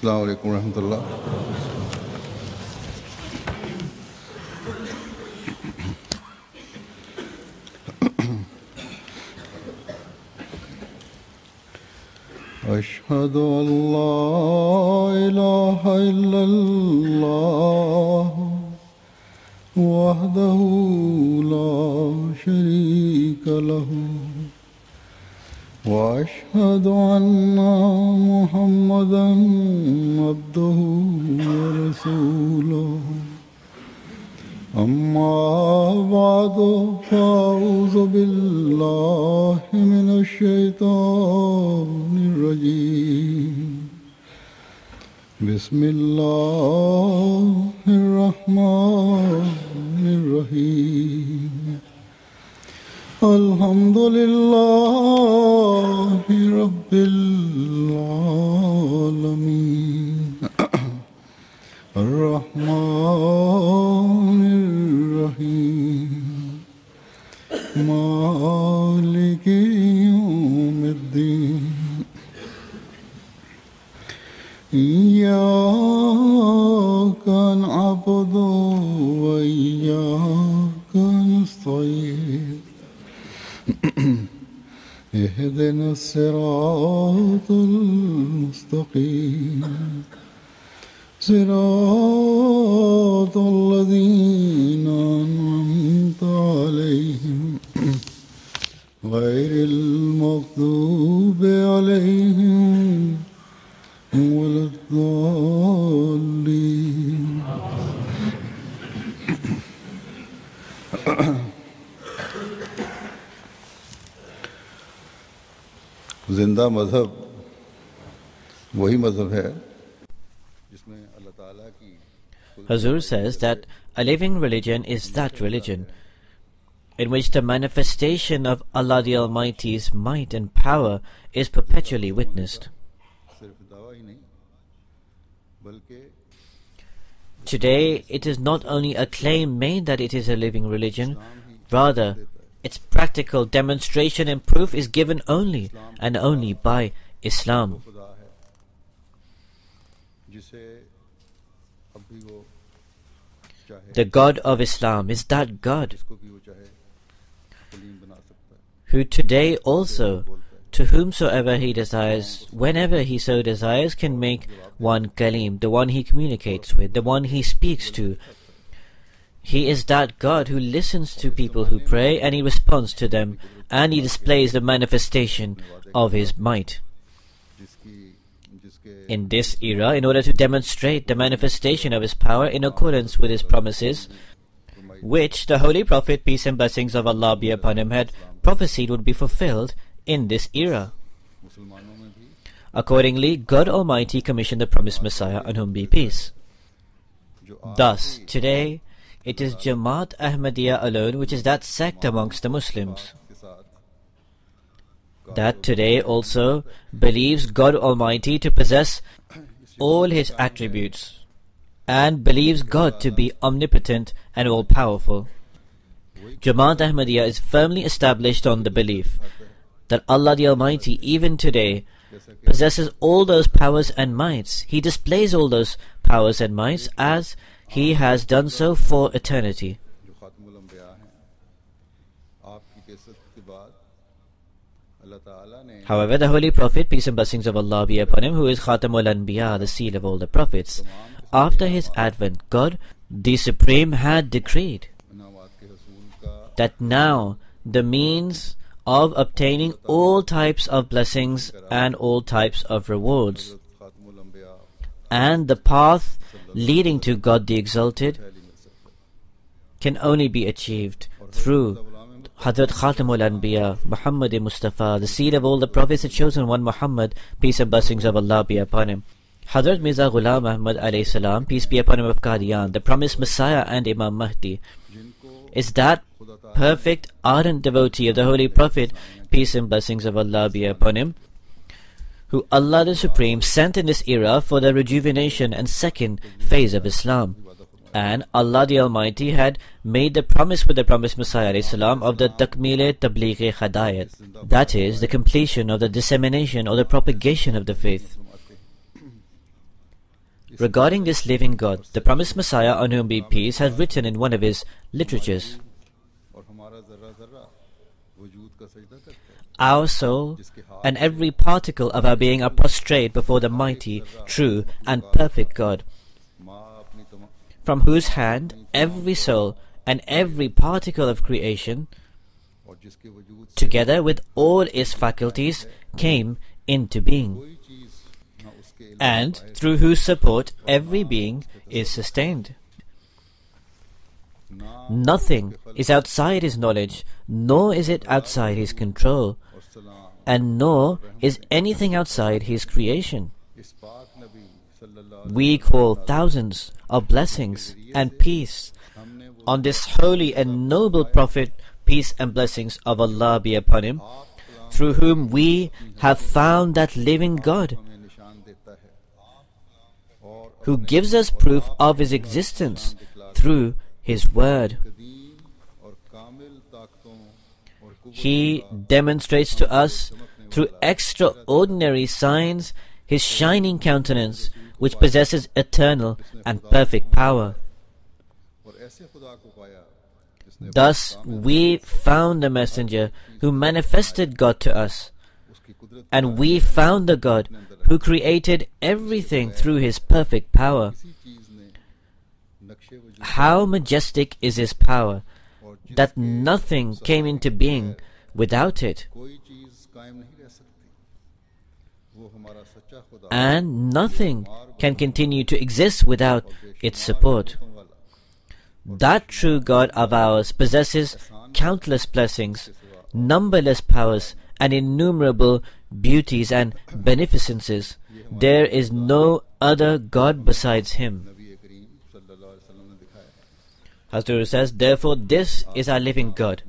Assalamu alaikum wa rahmatullah. أشهد أن لا إله إلا الله وحده لا شريك له وأشهد أن محمدا عبده ورسوله أما بعد فأعوذ بالله من الشيطان الرجيم بسم الله الرحمن الرحيم الحمد لله رب العالمين الرحمن الرحيم مالك يوم الدين إياك نعبد وإياك نستعين اهدنا الصراط المستقيم صراط الذين أنعمت عليهم غير المغضوب عليهم ولا الضالين जिंदा मजहब वही मजहब है जिसमें अल्लाह ताला की Hazur says that a living religion is that religion in which the manifestation of Allah the Almighty's might and power is perpetually witnessed. Today, it is not only a claim made that it is a living religion, rather, its practical demonstration and proof is given only and only by Islam. The God of Islam is that God who today also, to whomsoever He desires, whenever He so desires, can make one Kalim, the one He communicates with, the one He speaks to. He is that God who listens to people who pray and He responds to them, and He displays the manifestation of His might. In this era, in order to demonstrate the manifestation of His power in accordance with His promises, which the Holy Prophet, peace and blessings of Allah be upon him, had prophesied would be fulfilled in this era. Accordingly, God Almighty commissioned the promised Messiah, on whom be peace. Thus, today, it is Jamaat Ahmadiyya alone which is that sect amongst the Muslims that today also believes God Almighty to possess all His attributes and believes God to be omnipotent and all-powerful. Jamaat Ahmadiyya is firmly established on the belief that Allah the Almighty, even today, possesses all those powers and mights. He displays all those powers and mights as He has done so for eternity. However, the Holy Prophet, peace and blessings of Allah be upon him, who is Khatamul Anbiya, the seal of all the prophets, after his advent, God, the Supreme, had decreed that now the means of obtaining all types of blessings and all types of rewards, and the path leading to God the Exalted, can only be achieved through Hazrat Khatamul Anbiya, Muhammad Mustafa, the seal of all the prophets, the chosen one Muhammad, peace and blessings of Allah be upon him. Hazrat Mirza Ghulam Ahmad alayhi salam, peace be upon him, of Qadian, the promised Messiah and Imam Mahdi, is that perfect, ardent devotee of the Holy Prophet, peace and blessings of Allah be upon him, who Allah the Supreme sent in this era for the rejuvenation and second phase of Islam. And Allah the Almighty had made the promise with the promised Messiah alayhi salam of the Takmil Tabligh Hadayat, that is, the completion of the dissemination or the propagation of the faith. Regarding this living God, the promised Messiah, on whom be peace, has written in one of his literatures, "Our soul and every particle of our being are prostrate before the mighty, true, and perfect God, from whose hand every soul and every particle of creation, together with all its faculties, came into being, and through whose support every being is sustained. Nothing is outside his knowledge, nor is it outside his control, and nor is anything outside his creation. We call thousands of blessings and peace on this holy and noble Prophet, peace and blessings of Allah be upon him, through whom we have found that living God, who gives us proof of his existence through his word. He demonstrates to us through extraordinary signs his shining countenance, which possesses eternal and perfect power. Thus we found the messenger who manifested God to us, and we found the God who created everything through his perfect power. How majestic is his power, that nothing came into being without it, and nothing can continue to exist without its support. That true God of ours possesses countless blessings, numberless powers, and innumerable beauties and beneficences. There is no other God besides him. Hazrat says, therefore this is our living God,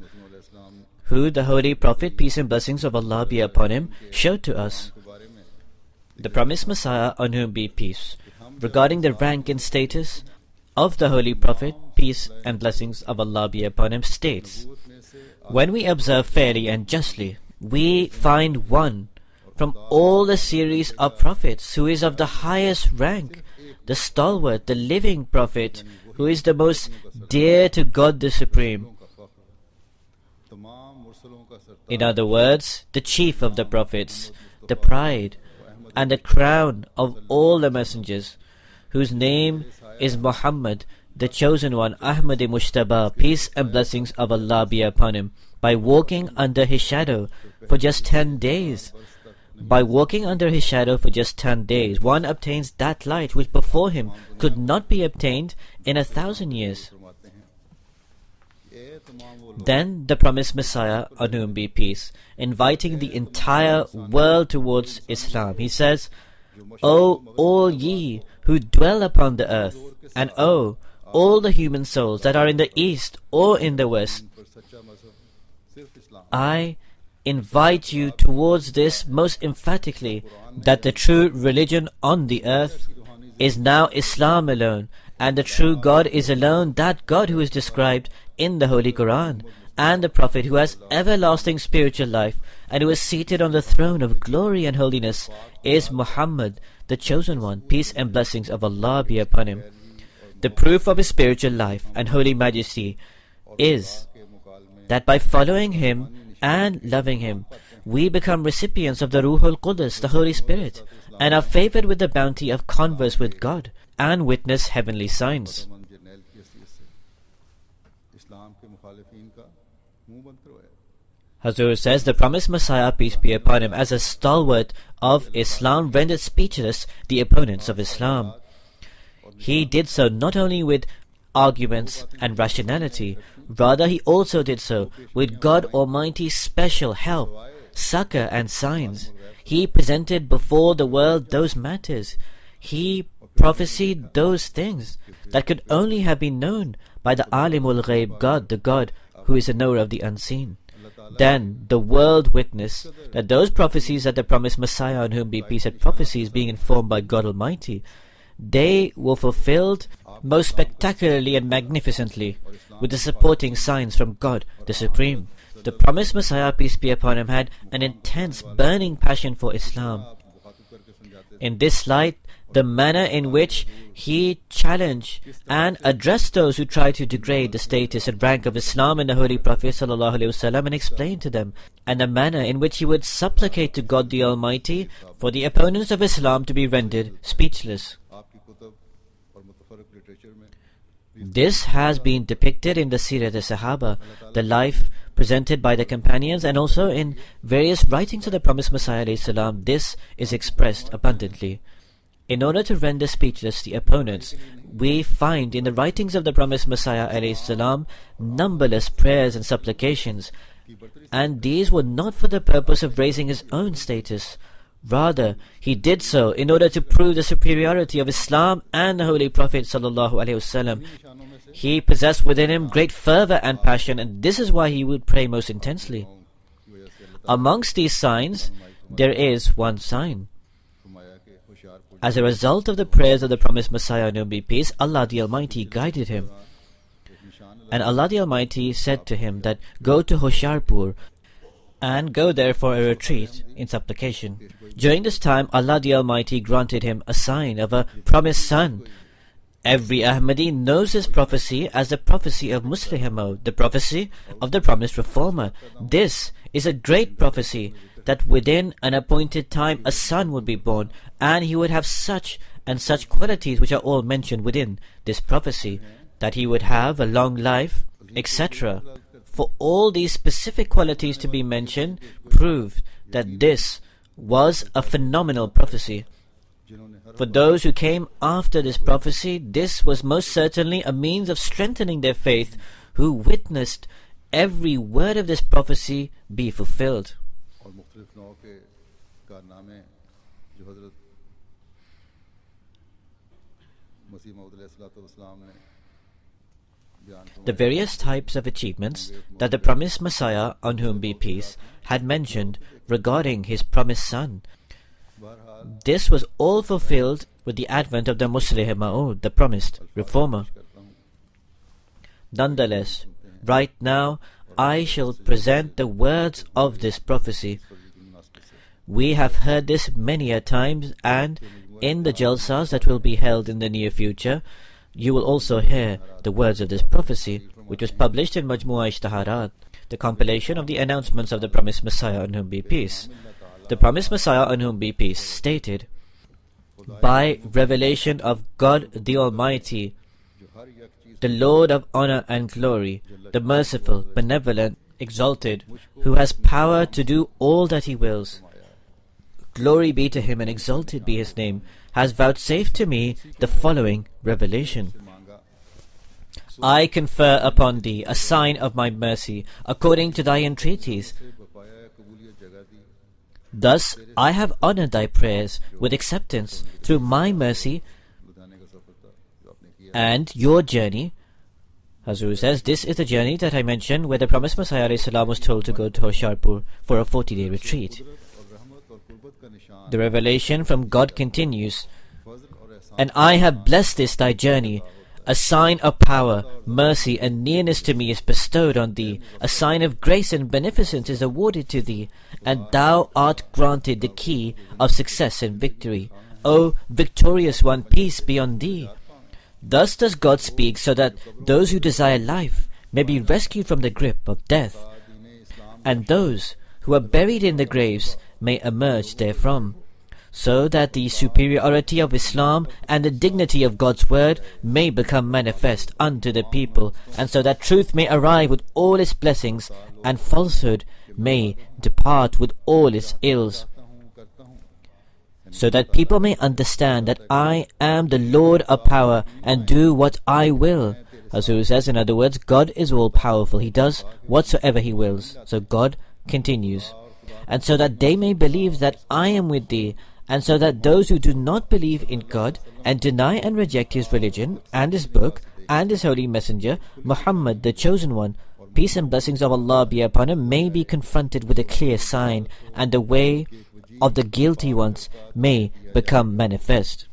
who the Holy Prophet, peace and blessings of Allah be upon him, showed to us. The promised Messiah, on whom be peace, regarding the rank and status of the Holy Prophet, peace and blessings of Allah be upon him, states, when we observe fairly and justly, we find one from all the series of prophets who is of the highest rank, the stalwart, the living Prophet, who is the most dear to God the Supreme. In other words, the chief of the prophets, the pride and the crown of all the messengers, whose name is Muhammad, the chosen one, Ahmad-e Mushtaba, peace and blessings of Allah be upon him, by walking under his shadow for just 10 days. By walking under his shadow for just 10 days, one obtains that light which before him could not be obtained in 1,000 years. Then the promised Messiah, on whom be peace, inviting the entire world towards Islam, he says, O all ye who dwell upon the earth, and O all the human souls that are in the east or in the west, I invite you towards this most emphatically, that the true religion on the earth is now Islam alone, and the true God is alone that God who is described in the Holy Quran, and the Prophet who has everlasting spiritual life, and who is seated on the throne of glory and holiness, is Muhammad, the chosen one, peace and blessings of Allah be upon him. The proof of his spiritual life and holy majesty is that by following him and loving him, we become recipients of the Ruhul Qudus, the Holy Spirit, and are favored with the bounty of converse with God and witness heavenly signs. Hazur says, the promised Messiah, peace be upon him, as a stalwart of Islam, rendered speechless the opponents of Islam. He did so not only with arguments and rationality, rather he also did so with God Almighty's special help, succor and signs. He presented before the world those matters. He prophesied those things that could only have been known by the Alimul Ghaib God, the God who is the knower of the unseen. Then the world witnessed that those prophecies that the promised Messiah, on whom be peace, had prophecies being informed by God Almighty, they were fulfilled most spectacularly and magnificently, with the supporting signs from God the Supreme. The promised Messiah, peace be upon him, had an intense burning passion for Islam. In this light, the manner in which he challenged and addressed those who tried to degrade the status and rank of Islam and the Holy Prophet ﷺ, and explained to them, and the manner in which he would supplicate to God the Almighty for the opponents of Islam to be rendered speechless. This has been depicted in the Sirat al-Sahaba, the life presented by the companions, and also in various writings of the promised Messiah ﷺ. This is expressed abundantly. In order to render speechless the opponents, we find in the writings of the promised Messiah ﷺ numberless prayers and supplications, and these were not for the purpose of raising his own status. Rather, he did so in order to prove the superiority of Islam and the Holy Prophet ﷺ. He possessed within him great fervor and passion, and this is why he would pray most intensely. Amongst these signs, there is one sign. As a result of the prayers of the promised Messiah, on whom be peace, Allah the Almighty guided him. And Allah the Almighty said to him that, "Go to Hoshiarpur and go there for a retreat in supplication." During this time, Allah the Almighty granted him a sign of a promised son. Every Ahmadi knows this prophecy as the prophecy of Muslih Maud, the prophecy of the promised reformer. This is a great prophecy, that within an appointed time a son would be born, and he would have such and such qualities which are all mentioned within this prophecy, that he would have a long life, etc. For all these specific qualities to be mentioned proved that this was a phenomenal prophecy. For those who came after this prophecy, this was most certainly a means of strengthening their faith, who witnessed every word of this prophecy be fulfilled. The various types of achievements that the promised Messiah, on whom be peace, had mentioned regarding his promised son, this was all fulfilled with the advent of the Muslih Maud, the promised reformer. Nonetheless, right now I shall present the words of this prophecy. We have heard this many a times, and in the Jalsas that will be held in the near future, you will also hear the words of this prophecy, which was published in Majmu'ah Ishtaharat, the compilation of the announcements of the promised Messiah, on whom be peace. The promised Messiah, on whom be peace, stated, "By revelation of God the Almighty, the Lord of honor and glory, the merciful, benevolent, exalted, who has power to do all that he wills, glory be to him and exalted be his name, has vouchsafed to me the following revelation. I confer upon thee a sign of my mercy, according to thy entreaties. Thus I have honored thy prayers with acceptance through my mercy, and your journey." Hazur says, this is the journey that I mentioned, where the promised Messiah ﷺ was told to go to Hoshiarpur for a 40-day retreat. The revelation from God continues, "And I have blessed this thy journey. A sign of power, mercy, and nearness to me is bestowed on thee. A sign of grace and beneficence is awarded to thee, and thou art granted the key of success and victory. O victorious one, peace be on thee." Thus does God speak, so that those who desire life may be rescued from the grip of death, and those who are buried in the graves may emerge therefrom, so that the superiority of Islam and the dignity of God's word may become manifest unto the people, and so that truth may arrive with all its blessings, and falsehood may depart with all its ills, so that people may understand that I am the Lord of power and do what I will. Hazur says, in other words, God is all powerful. He does whatsoever he wills. So God continues, "And so that they may believe that I am with thee, and so that those who do not believe in God and deny and reject his religion and his book and his holy messenger, Muhammad the chosen one, peace and blessings of Allah be upon him, may be confronted with a clear sign, and the way of the guilty ones may become manifest.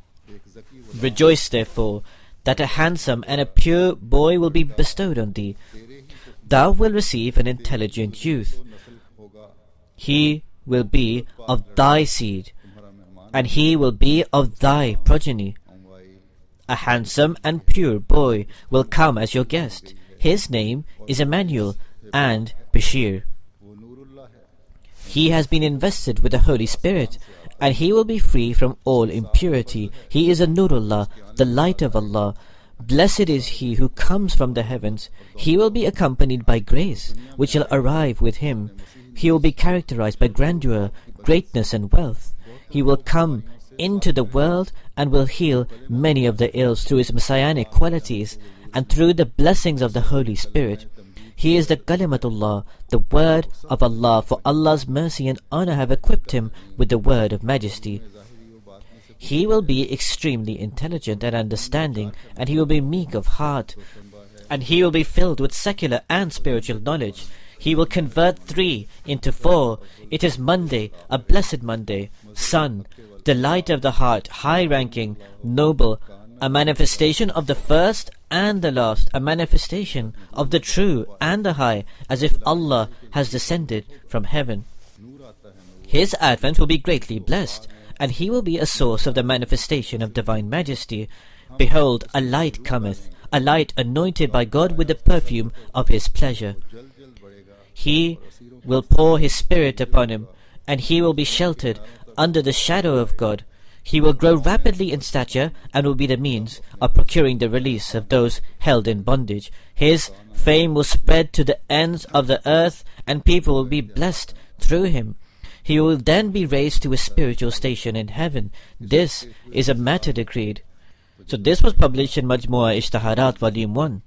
Rejoice therefore that a handsome and a pure boy will be bestowed on thee. Thou wilt receive an intelligent youth. He will be of thy seed, and he will be of thy progeny. A handsome and pure boy will come as your guest. His name is Emmanuel and Bashir. He has been invested with the Holy Spirit, and he will be free from all impurity. He is a Nurullah, the light of Allah. Blessed is he who comes from the heavens. He will be accompanied by grace, which shall arrive with him. He will be characterized by grandeur, greatness and wealth. He will come into the world and will heal many of the ills through his messianic qualities and through the blessings of the Holy Spirit. He is the Kalimatullah, the word of Allah, for Allah's mercy and honor have equipped him with the word of majesty. He will be extremely intelligent and understanding, and he will be meek of heart, and he will be filled with secular and spiritual knowledge. He will convert 3 into 4. It is Monday, a blessed Monday. Sun, delight of the heart, high-ranking, noble, a manifestation of the first and the last, a manifestation of the true and the high, as if Allah has descended from heaven. His advent will be greatly blessed, and he will be a source of the manifestation of divine majesty. Behold, a light cometh, a light anointed by God with the perfume of his pleasure. He will pour his spirit upon him, and he will be sheltered under the shadow of God. He will grow rapidly in stature and will be the means of procuring the release of those held in bondage. His fame will spread to the ends of the earth, and people will be blessed through him. He will then be raised to a spiritual station in heaven. This is a matter decreed. So this was published in Majmua Ishtaharat Volume 1.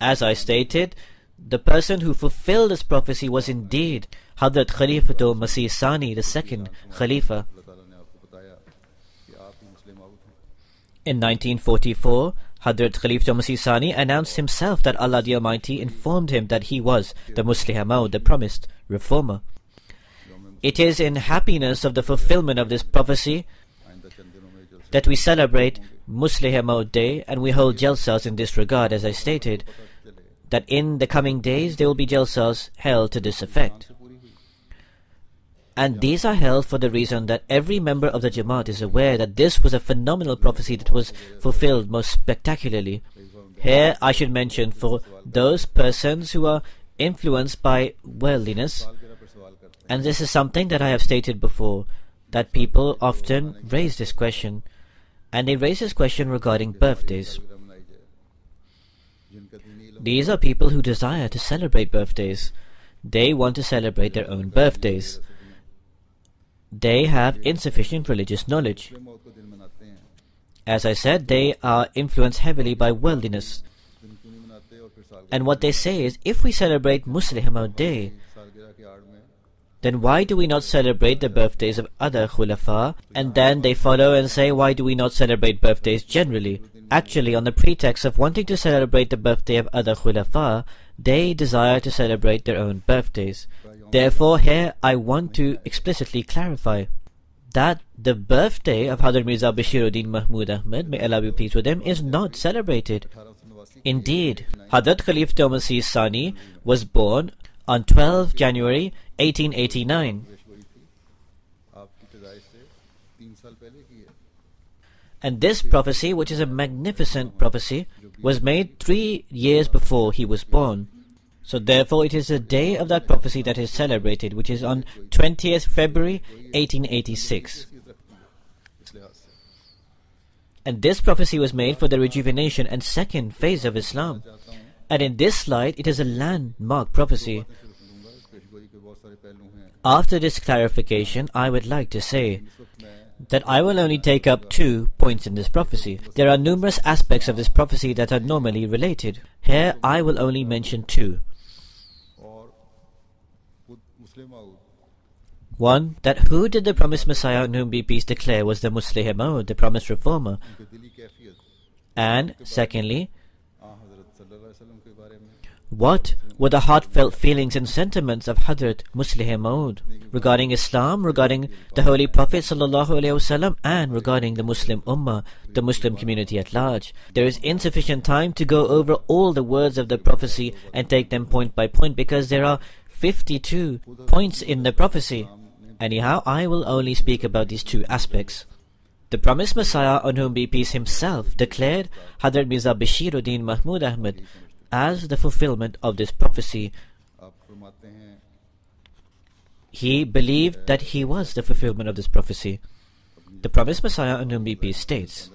As I stated, the person who fulfilled this prophecy was indeed Hadrat Khalifatul Masih Sani, the second Khalifa. In 1944, Hadrat Khalifatul Masih Sani announced himself that Allah the Almighty informed him that he was the Muslih Maud, the promised reformer. It is in happiness of the fulfillment of this prophecy that we celebrate Muslih Maud Day, and we hold jalsas in this regard, as I stated, that in the coming days there will be jalsas held to this effect. And these are held for the reason that every member of the Jamaat is aware that this was a phenomenal prophecy that was fulfilled most spectacularly. Here I should mention, for those persons who are influenced by worldliness, and this is something that I have stated before, that people often raise this question, and they raise this question regarding birthdays. These are people who desire to celebrate birthdays. They want to celebrate their own birthdays. They have insufficient religious knowledge. As I said, they are influenced heavily by worldliness. And what they say is, if we celebrate Muslih Maud Day, then why do we not celebrate the birthdays of other khulafa? And then they follow and say, why do we not celebrate birthdays generally? Actually, on the pretext of wanting to celebrate the birthday of other khulafa, they desire to celebrate their own birthdays. Therefore, here I want to explicitly clarify that the birthday of Hadrat Mirza Bashiruddin Mahmud Ahmad, may Allah be pleased with him, is not celebrated. Indeed, Hadrat Khalifatul Masih Sani was born on 12 January 1889. And this prophecy, which is a magnificent prophecy, was made 3 years before he was born. So therefore it is the day of that prophecy that is celebrated, which is on 20th February 1886. And this prophecy was made for the rejuvenation and second phase of Islam. And in this slide, it is a landmark prophecy. After this clarification, I would like to say that I will only take up 2 points in this prophecy. There are numerous aspects of this prophecy that are normally related. Here I will only mention 2. One, that who did the promised Messiah, on whom be peace, declare was the Muslih Maud, the promised reformer? And secondly, what were the heartfelt feelings and sentiments of Hadrat Muslih Maud regarding Islam, regarding the Holy Prophet ﷺ, and regarding the Muslim Ummah, the Muslim community at large? There is insufficient time to go over all the words of the prophecy and take them point by point, because there are 52 points in the prophecy. Anyhow, I will only speak about these two aspects. The promised Messiah, on whom be peace, himself declared Hazrat Mirza Bashiruddin Mahmud Ahmad as the fulfillment of this prophecy. He believed that he was the fulfillment of this prophecy. The promised Messiah, on whom be peace, states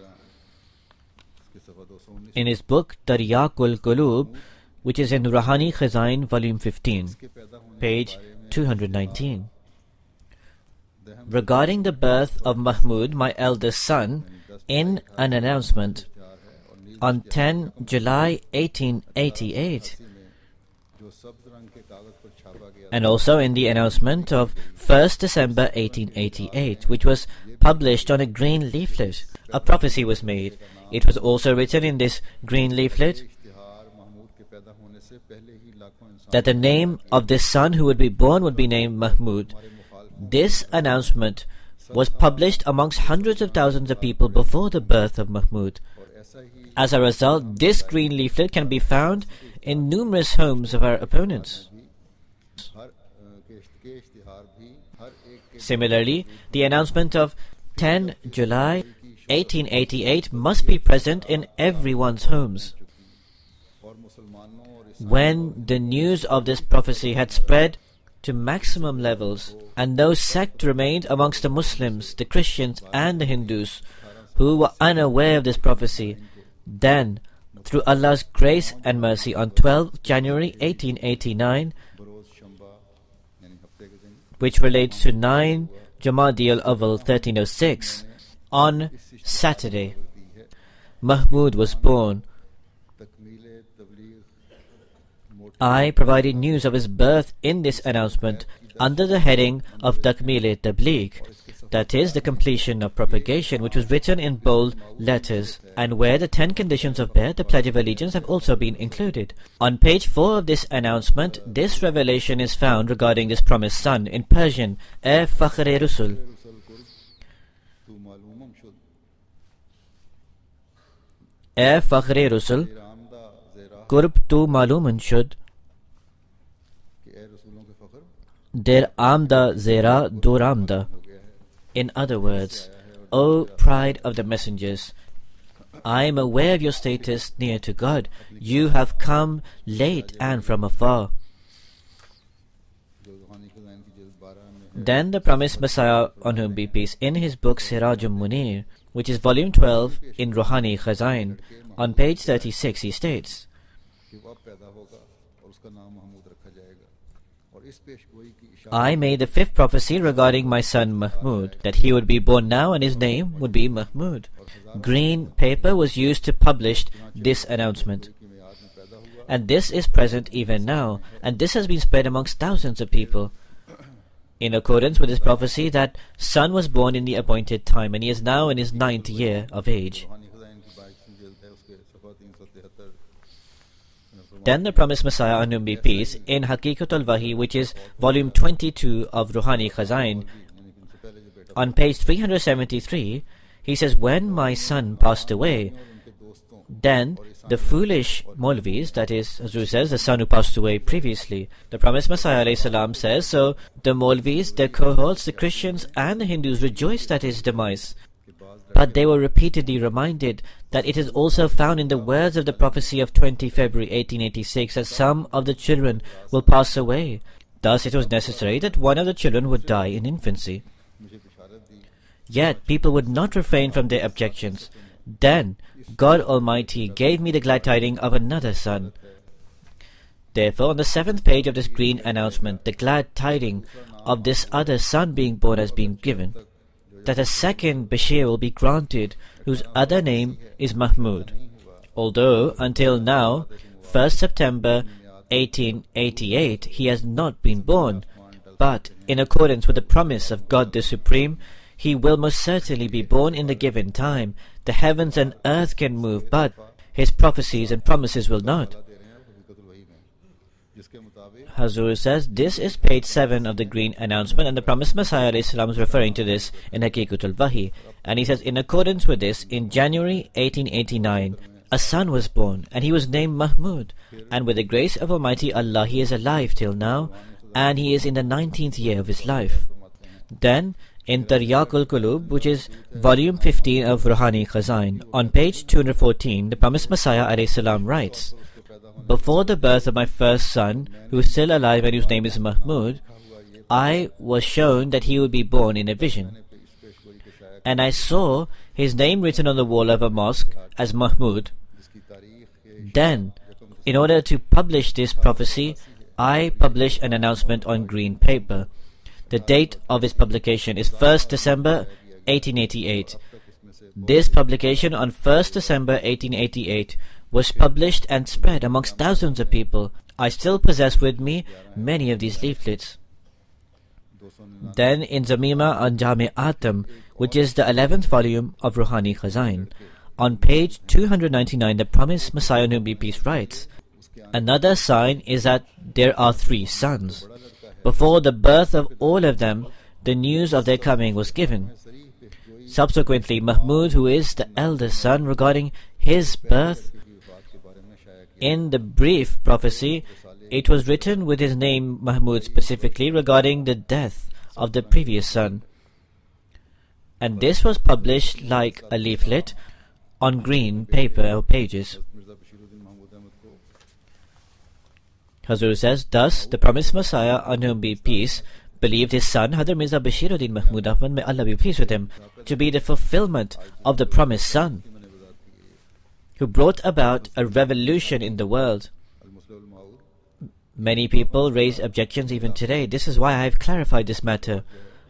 in his book Taryaqul Qulub, which is in Ruhani Khazain, volume 15, page 219. Regarding the birth of Mahmud, my eldest son, in an announcement on 10 July 1888, and also in the announcement of 1st December 1888, which was published on a green leaflet, a prophecy was made. It was also written in this green leaflet that the name of this son who would be born would be named Mahmud. This announcement was published amongst hundreds of thousands of people before the birth of Mahmud. As a result, this green leaflet can be found in numerous homes of our opponents. Similarly, the announcement of 10 July 1888 must be present in everyone's homes. When the news of this prophecy had spread to maximum levels, and no sect remained amongst the Muslims, the Christians and the Hindus who were unaware of this prophecy, then, through Allah's grace and mercy, on 12 January 1889, which relates to 9 Jamadi al-Awwal 1306, on Saturday, Mahmud was born. I provided news of his birth in this announcement under the heading of Takmil-e-Tabligh, that is, the completion of propagation, which was written in bold letters, and where the 10 conditions of Bay'at, the Pledge of Allegiance, have also been included. On page 4 of this announcement, this revelation is found regarding this promised son in Persian: "Ay Fakhr-e Rusul, Ay Fakhr-e Rusul, Qurb tu malumun shud, Der Amda Zera Duramda." In other words, O pride of the messengers, I am aware of your status near to God. You have come late and from afar. Then the promised Messiah, on whom be peace, in his book Sirajum Munir, which is volume 12 in Ruhani Khazain, on page 36, he states, I made the 5th prophecy regarding my son Mahmud, that he would be born now and his name would be Mahmud. Green paper was used to publish this announcement. And this is present even now, and this has been spread amongst thousands of people. In accordance with this prophecy, that son was born in the appointed time, and he is now in his 9th year of age. Then the promised Messiah, on whom be peace, in Haqiqatul Wahi, which is volume 22 of Ruhani Khazain, on page 373, he says, when my son passed away, then the foolish Maulvis, that is, Hazur says, the son who passed away previously, the promised Messiah ﷺ says, so the Maulvis, their cohorts, the Christians and the Hindus rejoiced at his demise. But they were repeatedly reminded that it is also found in the words of the prophecy of 20 February 1886 that some of the children will pass away. Thus it was necessary that one of the children would die in infancy. Yet people would not refrain from their objections. Then God Almighty gave me the glad tidings of another son. Therefore, on the 7th page of this green announcement, the glad tidings of this other son being born has been given, that a second Bashir will be granted, whose other name is Mahmud. Although, until now, 1st September 1888, he has not been born, but, in accordance with the promise of God the Supreme, he will most certainly be born in the given time. The heavens and earth can move, but his prophecies and promises will not. Hazur says, this is page 7 of the green announcement, and the promised Messiah ﷺ is referring to this in Haqiqatul Wahi. And he says, in accordance with this, in January 1889, a son was born, and he was named Mahmud. And with the grace of Almighty Allah, he is alive till now, and he is in the 19th year of his life. Then, in Taryaqul Qulub, which is volume 15 of Ruhani Khazain, on page 214, the promised Messiah ﷺ writes, "Before the birth of my first son, who is still alive and whose name is Mahmud, I was shown that he would be born in a vision. And I saw his name written on the wall of a mosque as Mahmud. Then, in order to publish this prophecy, I published an announcement on green paper. The date of its publication is 1st December 1888. This publication on 1st December 1888 was published and spread amongst thousands of people. I still possess with me many of these leaflets." Then in Zamima Anjam Atam, which is the 11th volume of Ruhani Khazain, on page 299, the promised Messiah Nabi Peace writes, "Another sign is that there are 3 sons. Before the birth of all of them, the news of their coming was given. Subsequently, Mahmud, who is the eldest son, regarding his birth, in the brief prophecy, it was written with his name Mahmud specifically regarding the death of the previous son. And this was published like a leaflet on green paper or pages." Hazur says, "Thus, the promised Messiah, on whom be peace, believed his son, Hadhr Mirza Bashiruddin Mahmud Ahmad, may Allah be pleased with him, to be the fulfillment of the promised son, who brought about a revolution in the world." Many people raise objections even today. This is why I have clarified this matter.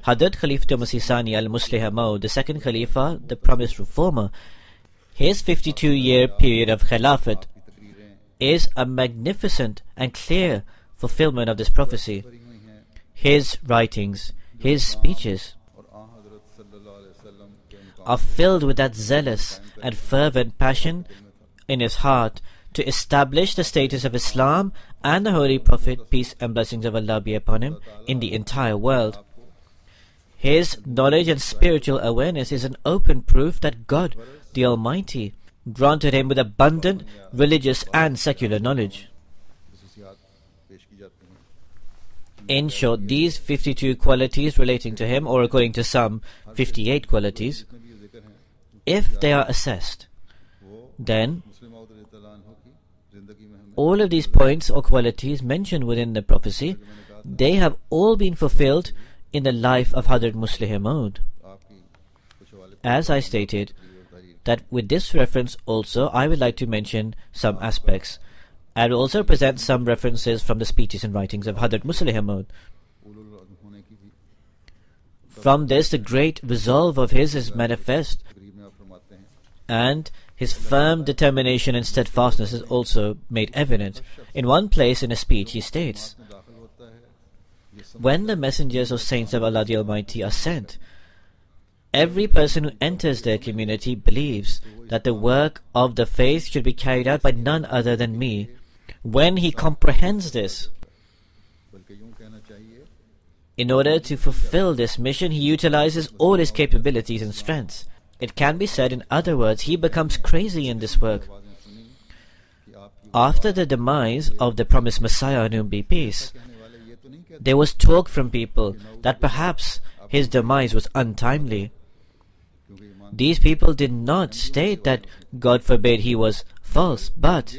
Hadrat Khalifa Masih Sani al-Muslih Maud, the second Khalifa, the promised reformer, his 52-year period of Khilafat is a magnificent and clear fulfillment of this prophecy. His writings, his speeches are filled with that zealous and fervent passion in his heart to establish the status of Islam and the Holy Prophet, peace and blessings of Allah be upon him, in the entire world. His knowledge and spiritual awareness is an open proof that God, the Almighty, granted him with abundant religious and secular knowledge. In short, these 52 qualities relating to him, or according to some, 58 qualities, if they are assessed, then all of these points or qualities mentioned within the prophecy, they have all been fulfilled in the life of Hadrat Muslih Maud. As I stated, that with this reference also, I would like to mention some aspects. I will also present some references from the speeches and writings of Hadrat Muslih Maud. From this, the great resolve of his is manifest, and his firm determination and steadfastness is also made evident. In one place in a speech he states, "When the messengers or saints of Allah the Almighty are sent, every person who enters their community believes that the work of the faith should be carried out by none other than me. When he comprehends this, in order to fulfill this mission, he utilizes all his capabilities and strengths. It can be said, in other words, he becomes crazy in this work." After the demise of the promised Messiah, on whom be peace, there was talk from people that perhaps his demise was untimely. These people did not state that God forbid he was false, but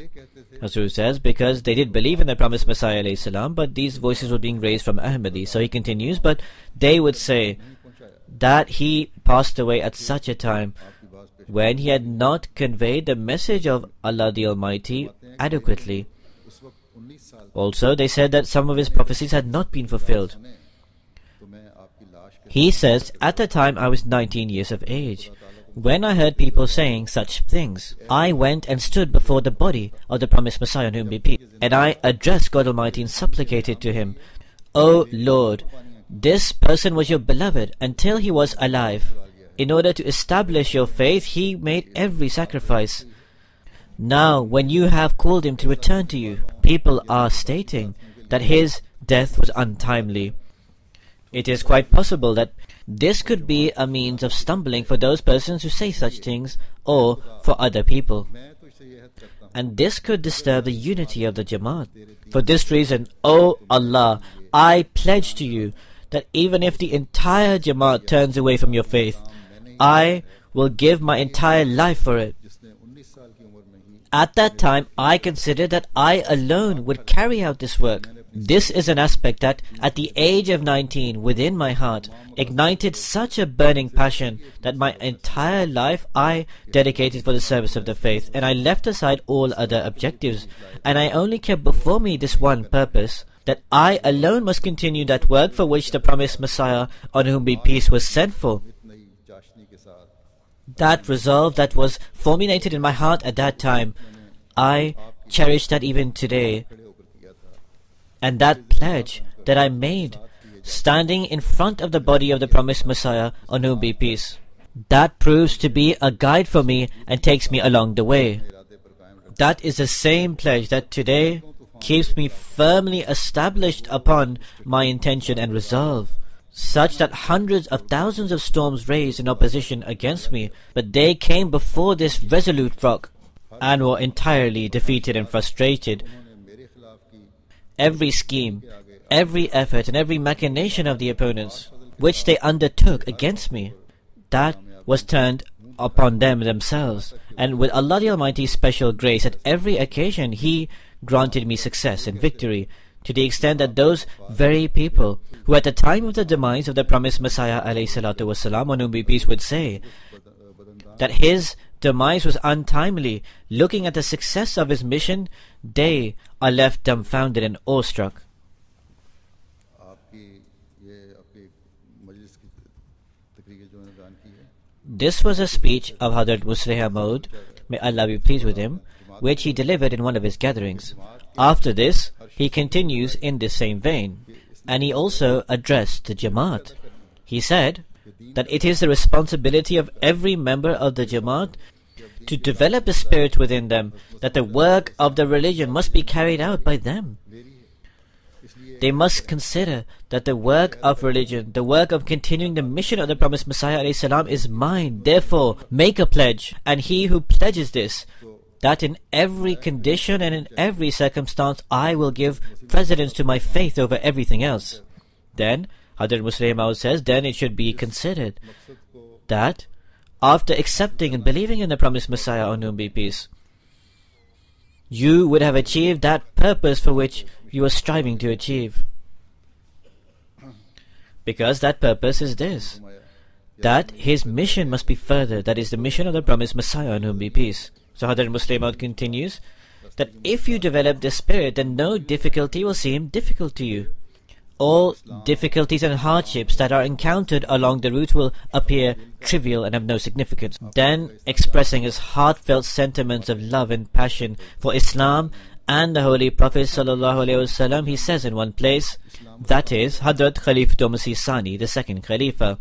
Hazur says, because they did believe in the promised Messiah alayhi salam, but these voices were being raised from Ahmadi. So he continues, but they would say that he passed away at such a time when he had not conveyed the message of Allah the Almighty adequately. Also, they said that some of his prophecies had not been fulfilled. He says, "At the time I was 19 years of age. When I heard people saying such things, I went and stood before the body of the promised Messiah, on whom be peace, and I addressed God Almighty and supplicated to him, 'O Lord, this person was your beloved until he was alive. In order to establish your faith, he made every sacrifice. Now, when you have called him to return to you, people are stating that his death was untimely.' It is quite possible that this could be a means of stumbling for those persons who say such things, or for other people. And this could disturb the unity of the Jamaat. For this reason, O Allah, I pledge to you that even if the entire Jamaat turns away from your faith, I will give my entire life for it. At that time, I considered that I alone would carry out this work. This is an aspect that, at the age of 19, within my heart, ignited such a burning passion that my entire life I dedicated for the service of the faith, and I left aside all other objectives, and I only kept before me this one purpose, that I alone must continue that work for which the promised Messiah, on whom be peace, was sent for. That resolve that was fulminated in my heart at that time, I cherish that even today. And that pledge that I made, standing in front of the body of the promised Messiah, on whom be peace, that proves to be a guide for me and takes me along the way. That is the same pledge that today keeps me firmly established upon my intention and resolve, such that hundreds of thousands of storms raised in opposition against me, but they came before this resolute rock and were entirely defeated and frustrated. Every scheme, every effort, and every machination of the opponents, which they undertook against me, that was turned upon them themselves. And with Allah the Almighty's special grace, at every occasion He granted me success and victory, to the extent that those very people who at the time of the demise of the promised Messiah ﷺ, on whom be peace, would say that his demise was untimely, looking at the success of his mission, they are left dumbfounded and awestruck. This was a speech of Hazrat Musleh Maud, may Allah be pleased with him, which he delivered in one of his gatherings. After this, he continues in this same vein, and he also addressed the Jamaat. He said that it is the responsibility of every member of the Jamaat to develop a spirit within them, that the work of the religion must be carried out by them. They must consider that the work of religion, the work of continuing the mission of the promised Messiah ﷺ is mine. Therefore, make a pledge, and he who pledges this, that in every condition and in every circumstance I will give precedence to my faith over everything else. Then, Hazrat Musleh Maud says, then it should be considered that after accepting and believing in the promised Messiah, on whom be peace, you would have achieved that purpose for which you are striving to achieve. Because that purpose is this, that his mission must be furthered, that is the mission of the promised Messiah, on whom be peace. So Hazrat Musleh Maud continues that if you develop this spirit, then no difficulty will seem difficult to you. All difficulties and hardships that are encountered along the route will appear trivial and have no significance. Then, expressing his heartfelt sentiments of love and passion for Islam and the Holy Prophet ﷺ, he says in one place, that is, Hazrat Khalifatul Masih Sani, the second Khalifa,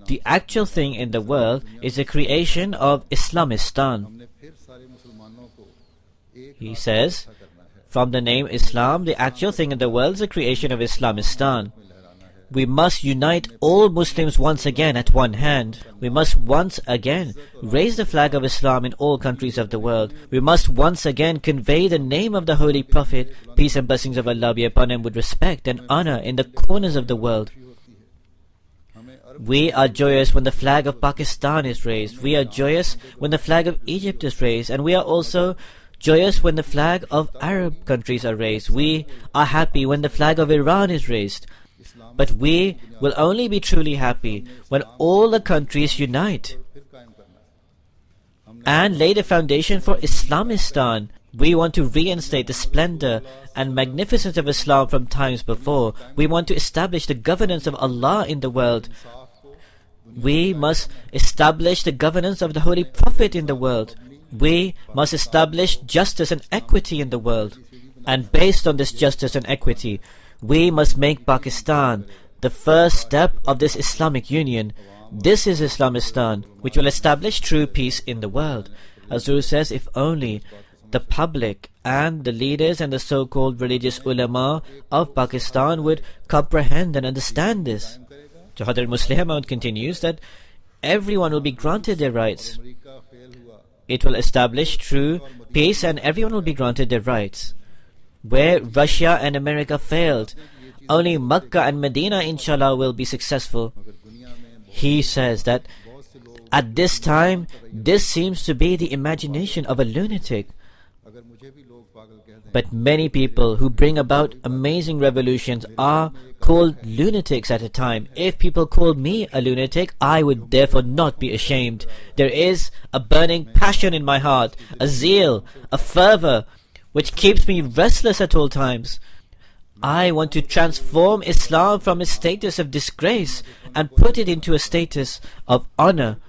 the actual thing in the world is the creation of Islamistan. He says, from the name Islam, the actual thing in the world is the creation of Islamistan. We must unite all Muslims once again at one hand. We must once again raise the flag of Islam in all countries of the world. We must once again convey the name of the Holy Prophet, peace and blessings of Allah be upon him, with respect and honor in the corners of the world. We are joyous when the flag of Pakistan is raised. We are joyous when the flag of Egypt is raised. And we are also joyous when the flag of Arab countries are raised. We are happy when the flag of Iran is raised. But we will only be truly happy when all the countries unite and lay the foundation for Islamistan. We want to reinstate the splendor and magnificence of Islam from times before. We want to establish the governance of Allah in the world. We must establish the governance of the Holy Prophet in the world. We must establish justice and equity in the world. And based on this justice and equity, we must make Pakistan the first step of this Islamic union. This is Islamistan, which will establish true peace in the world. Hazur says, if only the public and the leaders and the so-called religious ulama of Pakistan would comprehend and understand this. So Hazrat Musleh Maud continues that everyone will be granted their rights. It will establish true peace and everyone will be granted their rights. Where Russia and America failed, only Makkah and Medina inshallah will be successful. He says that at this time, this seems to be the imagination of a lunatic. But many people who bring about amazing revolutions are called lunatics at a time. If people called me a lunatic, I would therefore not be ashamed. There is a burning passion in my heart, a zeal, a fervor, which keeps me restless at all times. I want to transform Islam from a status of disgrace and put it into a status of honor.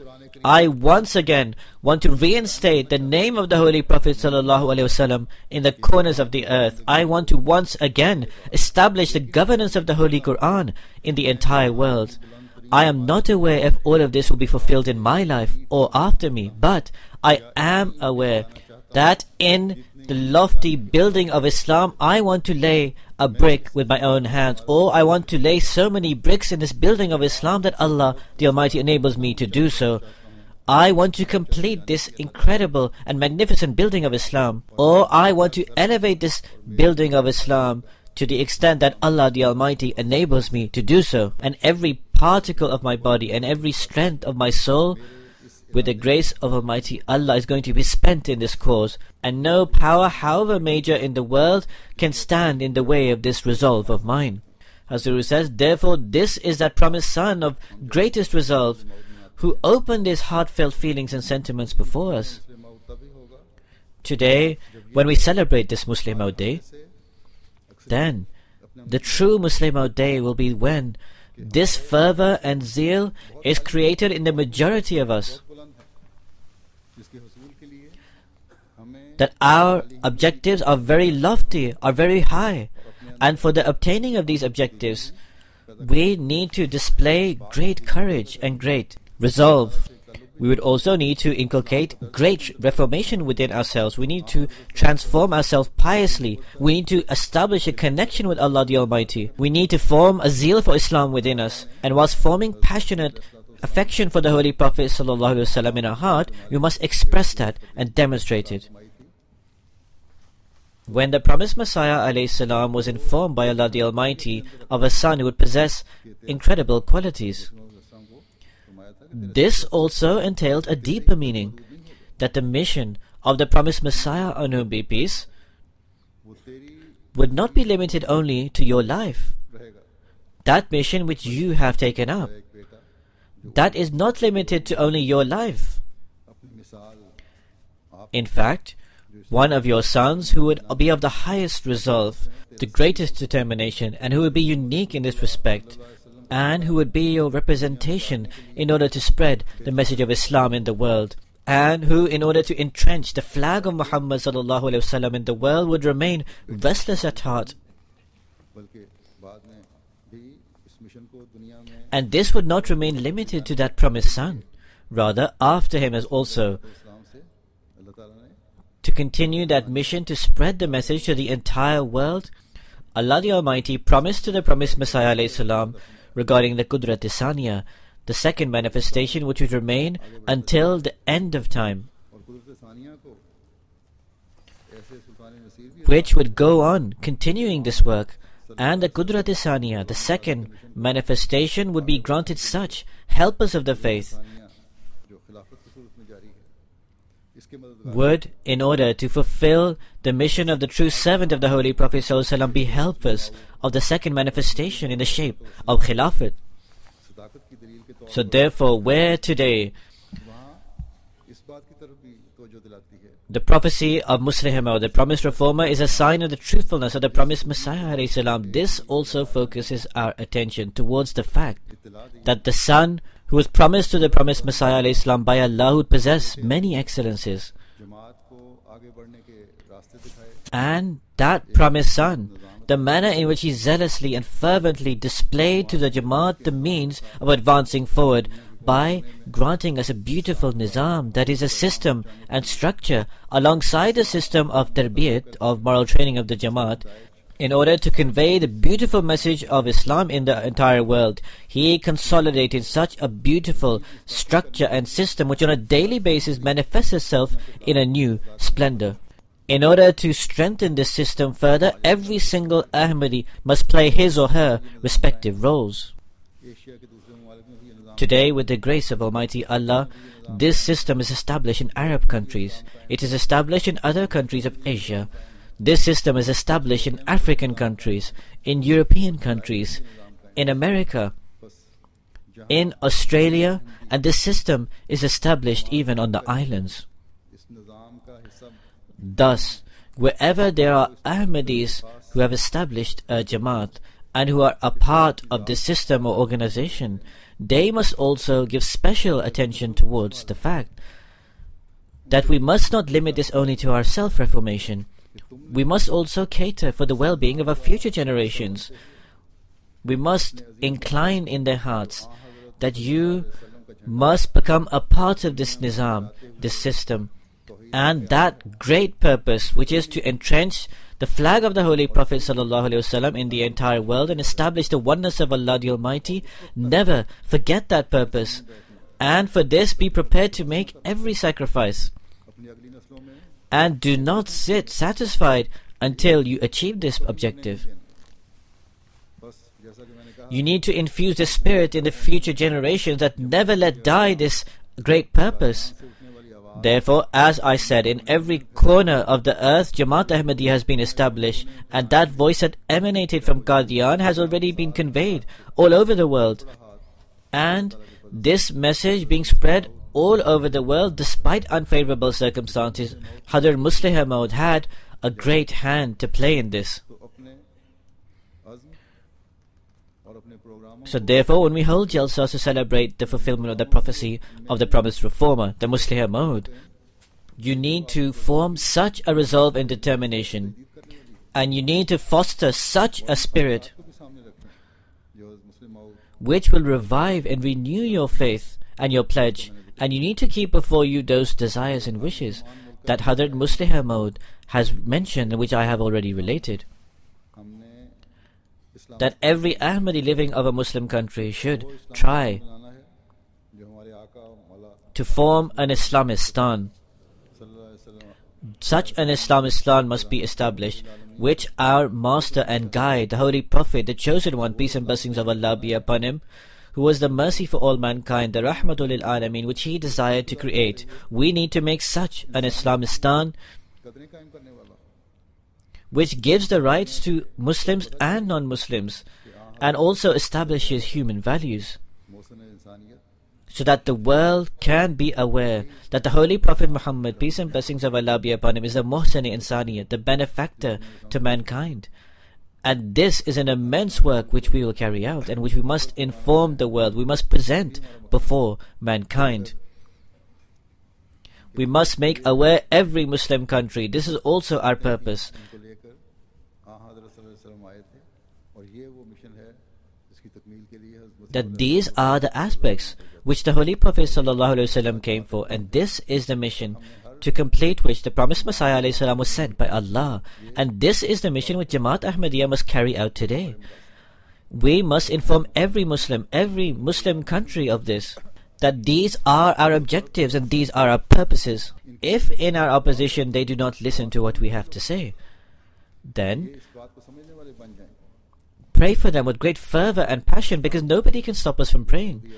I once again want to reinstate the name of the Holy Prophet ﷺ in the corners of the earth. I want to once again establish the governance of the Holy Quran in the entire world. I am not aware if all of this will be fulfilled in my life or after me, but I am aware that in the lofty building of Islam, I want to lay a brick with my own hands, or I want to lay so many bricks in this building of Islam that Allah the Almighty enables me to do so. I want to complete this incredible and magnificent building of Islam, or I want to elevate this building of Islam to the extent that Allah the Almighty enables me to do so. And every particle of my body and every strength of my soul, with the grace of Almighty Allah, is going to be spent in this cause. And no power, however major in the world, can stand in the way of this resolve of mine. Hazrat says, therefore this is that promised son of greatest resolve, who opened his heartfelt feelings and sentiments before us. Today, when we celebrate this Muslim Maud Day, then the true Muslim Maud Day will be when this fervor and zeal is created in the majority of us, that our objectives are very lofty, are very high, and for the obtaining of these objectives, we need to display great courage and great resolve. We would also need to inculcate great reformation within ourselves. We need to transform ourselves piously. We need to establish a connection with Allah the Almighty. We need to form a zeal for Islam within us. And whilst forming passionate affection for the Holy Prophet ﷺ in our heart, we must express that and demonstrate it. When the promised Messiah ﷺ was informed by Allah the Almighty of a son who would possess incredible qualities, this also entailed a deeper meaning, that the mission of the promised Messiah, on whom be peace, would not be limited only to your life. That mission which you have taken up, that is not limited to only your life. In fact, one of your sons who would be of the highest resolve, the greatest determination, and who would be unique in this respect, and who would be your representation in order to spread the message of Islam in the world, and who, in order to entrench the flag of Muhammad ﷺ in the world, would remain restless at heart. And this would not remain limited to that promised son. Rather, after him as also to continue that mission to spread the message to the entire world, Allah the Almighty promised to the promised Messiah ﷺ regarding the Qudrat-e-Saniya, the second manifestation which would remain until the end of time, which would go on continuing this work. And the Qudrat-e-Saniya, the second manifestation, would be granted such helpers of the faith would, in order to fulfill the mission of the true servant of the Holy Prophet ﷺ, be helpers of the second manifestation in the shape of Khilafat. So therefore, where today the prophecy of Muslih Maud, the promised reformer, is a sign of the truthfulness of the promised Messiah ﷺ, this also focuses our attention towards the fact that the son who was promised to the promised Messiah ﷺ by Allah would possess many excellences. And that promised son, the manner in which he zealously and fervently displayed to the Jamaat the means of advancing forward by granting us a beautiful nizam, that is a system and structure alongside the system of tarbiyat, of moral training of the Jamaat, in order to convey the beautiful message of Islam in the entire world. He consolidated such a beautiful structure and system which on a daily basis manifests itself in a new splendor. In order to strengthen this system further, every single Ahmadi must play his or her respective roles. Today, with the grace of Almighty Allah, this system is established in Arab countries. It is established in other countries of Asia. This system is established in African countries, in European countries, in America, in Australia, and this system is established even on the islands. Thus, wherever there are Ahmadis who have established a Jamaat and who are a part of this system or organization, they must also give special attention towards the fact that we must not limit this only to our self-reformation. We must also cater for the well-being of our future generations. We must incline in their hearts that you must become a part of this nizam, this system, and that great purpose, which is to entrench the flag of the Holy Prophet ﷺ in the entire world and establish the oneness of Allah the Almighty. Never forget that purpose, and for this be prepared to make every sacrifice. And do not sit satisfied until you achieve this objective. You need to infuse the spirit in the future generations that never let die this great purpose. Therefore, as I said, in every corner of the earth, Jamaat Ahmadiyya has been established, and that voice that emanated from Qadian has already been conveyed all over the world. And this message being spread all over the world despite unfavorable circumstances, Hazrat Muslih Maud had a great hand to play in this. So therefore, when we hold Jalsas to celebrate the fulfillment of the prophecy of the promised reformer, the Muslih Maud, you need to form such a resolve and determination, and you need to foster such a spirit which will revive and renew your faith and your pledge, and you need to keep before you those desires and wishes that Hazrat Muslih Maud has mentioned and which I have already related. That every Ahmadi living of a Muslim country should try to form an Islamistan. Such an Islamistan must be established, which our master and guide, the Holy Prophet, the Chosen One, peace and blessings of Allah be upon him, who was the mercy for all mankind, the Rahmatul lil Alameen, which he desired to create. We need to make such an Islamistan which gives the rights to Muslims and non-Muslims, and also establishes human values, so that the world can be aware that the Holy Prophet Muhammad, peace and blessings of Allah be upon him, is the Muhsin Insaniyat, the benefactor to mankind. And this is an immense work which we will carry out, and which we must inform the world, we must present before mankind. We must make aware every Muslim country. This is also our purpose. That these are the aspects which the Holy Prophet ﷺ came for, and this is the mission to complete which the promised Messiah ﷺ was sent by Allah, and this is the mission which Jamaat Ahmadiyya must carry out today. We must inform every Muslim country of this, that these are our objectives and these are our purposes. If in our opposition they do not listen to what we have to say, then pray for them with great fervor and passion, because nobody can stop us from praying,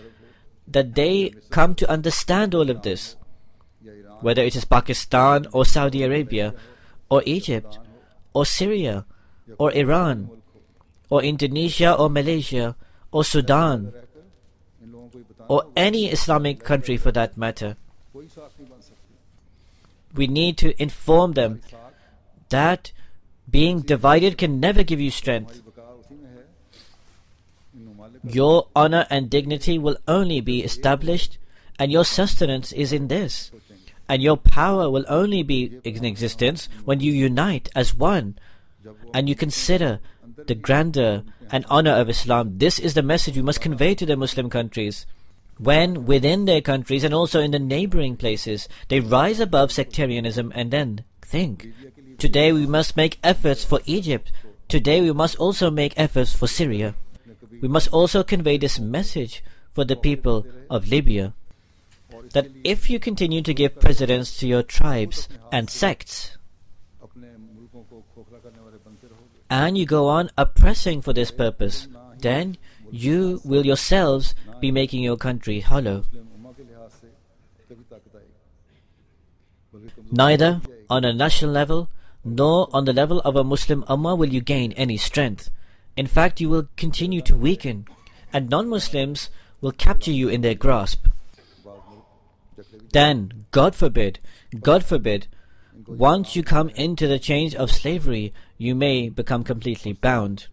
that they come to understand all of this, whether it is Pakistan or Saudi Arabia or Egypt or Syria or Iran or Indonesia or Malaysia or Sudan or any Islamic country for that matter. We need to inform them that being divided can never give you strength. Your honor and dignity will only be established, and your sustenance is in this, and your power will only be in existence when you unite as one, and you consider the grandeur and honor of Islam. This is the message we must convey to the Muslim countries. When within their countries and also in the neighboring places, they rise above sectarianism and then think, today we must make efforts for Egypt. Today we must also make efforts for Syria. We must also convey this message for the people of Libya, that if you continue to give precedence to your tribes and sects, and you go on oppressing for this purpose, then you will yourselves be making your country hollow. Neither on a national level nor on the level of a Muslim Ummah will you gain any strength. In fact, you will continue to weaken, and non-Muslims will capture you in their grasp. Then, God forbid, once you come into the chains of slavery, you may become completely bound.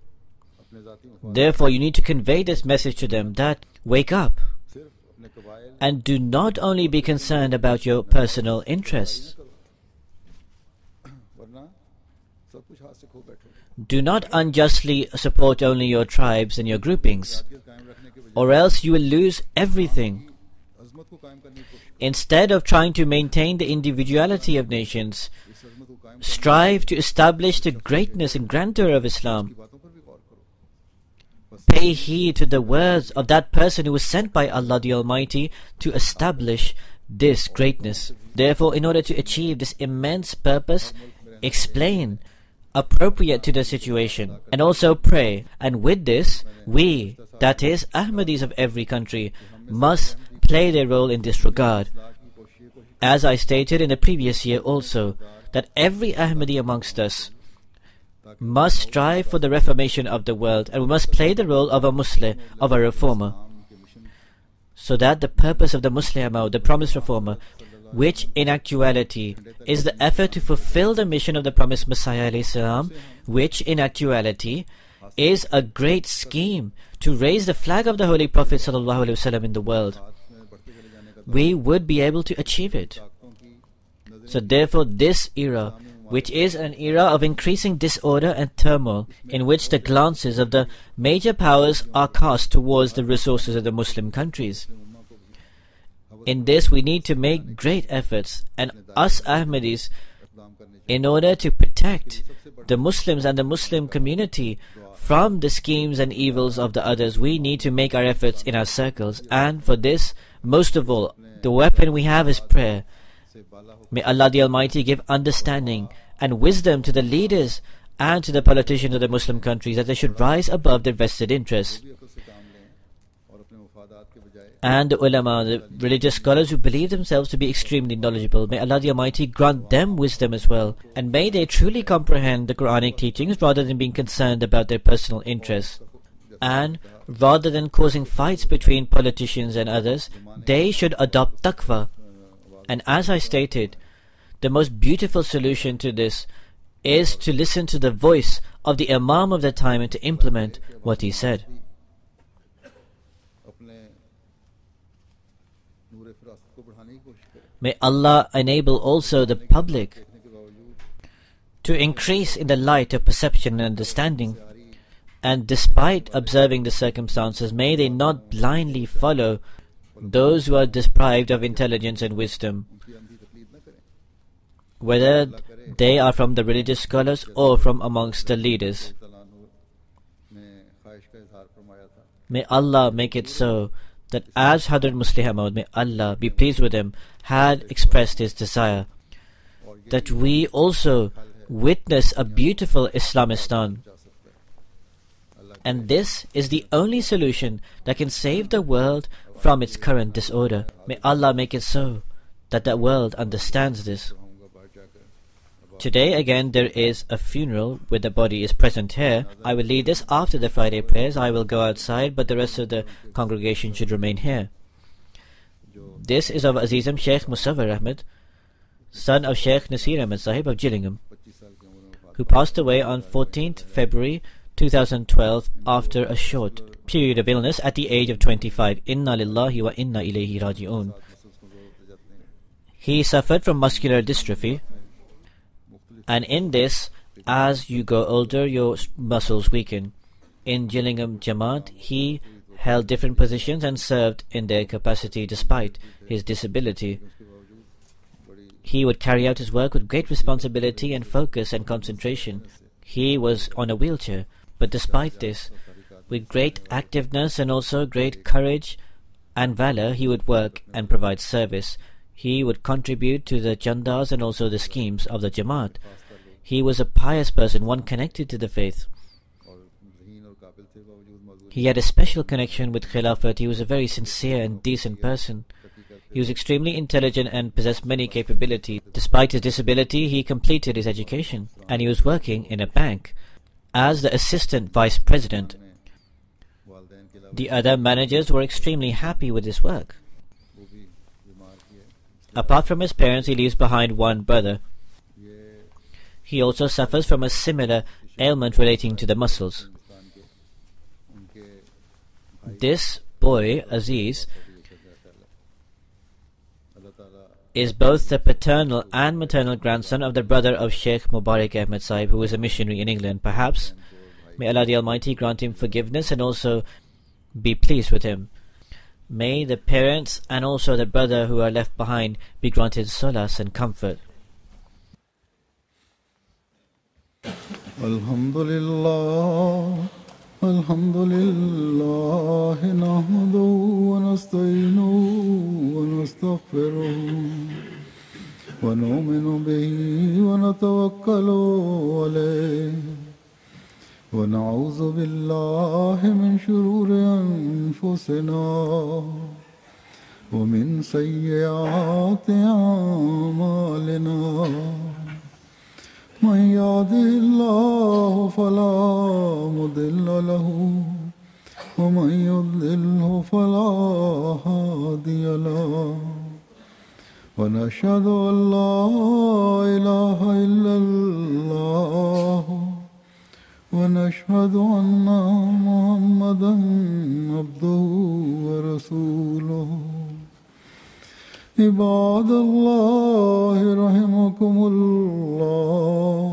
Therefore, you need to convey this message to them that, wake up, and do not only be concerned about your personal interests. Do not unjustly support only your tribes and your groupings, or else you will lose everything. Instead of trying to maintain the individuality of nations, strive to establish the greatness and grandeur of Islam. Pay heed to the words of that person who was sent by Allah the Almighty to establish this greatness. Therefore, in order to achieve this immense purpose, explain appropriate to the situation, and also pray. And with this, we, that is, Ahmadis of every country, must play their role in this regard. As I stated in the previous year also, that every Ahmadi amongst us must strive for the reformation of the world, and we must play the role of a Muslim, of a reformer, so that the purpose of the Muslim, the promised reformer, which in actuality is the effort to fulfill the mission of the promised Messiah alayhi salam, which in actuality is a great scheme to raise the flag of the Holy Prophet sallallahu alaihi wasallam in the world, we would be able to achieve it. So therefore, this era, which is an era of increasing disorder and turmoil, in which the glances of the major powers are cast towards the resources of the Muslim countries, in this we need to make great efforts, and us Ahmadis, in order to protect the Muslims and the Muslim community from the schemes and evils of the others, we need to make our efforts in our circles. And for this, most of all, the weapon we have is prayer. May Allah the Almighty give understanding and wisdom to the leaders and to the politicians of the Muslim countries, that they should rise above their vested interests. And the ulama, the religious scholars who believe themselves to be extremely knowledgeable, may Allah the Almighty grant them wisdom as well, and may they truly comprehend the Quranic teachings rather than being concerned about their personal interests. And rather than causing fights between politicians and others, they should adopt taqwa. And as I stated, the most beautiful solution to this is to listen to the voice of the Imam of the time and to implement what he said. May Allah enable also the public to increase in the light of perception and understanding, and despite observing the circumstances, may they not blindly follow those who are deprived of intelligence and wisdom, whether they are from the religious scholars or from amongst the leaders. May Allah make it so that as Hadrat Muslih Maud, may Allah be pleased with him, had expressed his desire, that we also witness a beautiful Islamistan. And this is the only solution that can save the world from its current disorder. May Allah make it so that the world understands this. Today again there is a funeral where the body is present here. I will lead this after the Friday prayers. I will go outside, but the rest of the congregation should remain here. This is of Azizam Sheikh Musawwar Ahmed, son of Sheikh Nasir Ahmed Sahib of Gillingham, who passed away on 14th February 2012 after a short period of illness at the age of 25. Inna lillahi wa inna ilayhi raji'un. He suffered from muscular dystrophy, and in this, as you grow older, your muscles weaken. In Gillingham Jamaat, he held different positions and served in their capacity despite his disability. He would carry out his work with great responsibility and focus and concentration. He was on a wheelchair, but despite this, with great activeness and also great courage and valor, he would work and provide service. He would contribute to the chandas and also the schemes of the Jamaat. He was a pious person, one connected to the faith. He had a special connection with Khilafat. He was a very sincere and decent person. He was extremely intelligent and possessed many capabilities. Despite his disability, he completed his education, and he was working in a bank as the assistant vice president. The other managers were extremely happy with his work. Apart from his parents, he leaves behind one brother. He also suffers from a similar ailment relating to the muscles. This boy, Aziz, is both the paternal and maternal grandson of the brother of Sheikh Mubarak Ahmed Sahib, who is a missionary in England. Perhaps may Allah the Almighty grant him forgiveness and also be pleased with him. May the parents and also the brother who are left behind be granted solace and comfort. Alhamdulillah, Alhamdulillah, nahmaduhu wa nasta'inuhu wa nastaghfiruh wa nu'minu bihi wa natawakkalu alayhi wa na'udhu billahi min shururi anfusina wa min sayyiati a'malina. من يهده الله فلا مضل له ومن يضلله فلا هادي له ونشهد أن لا إله إلا الله ونشهد أن محمدا عبده ورسوله عباد الله رحمكم الله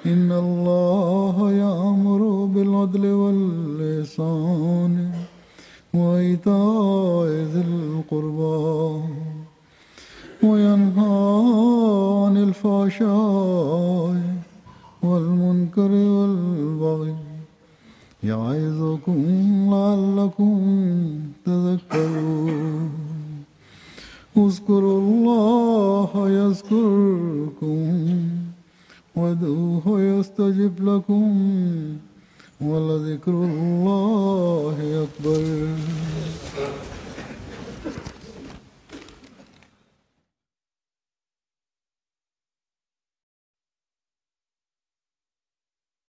إن الله يأمر بالعدل والإحسان وإيتاء ذي القربى وينهى عن الفحشاء والمنكر والبغي يعظكم لعلكم تذكرون اذكروا الله يذكركم وادعوه يستجب لكم ولذكر الله أكبر.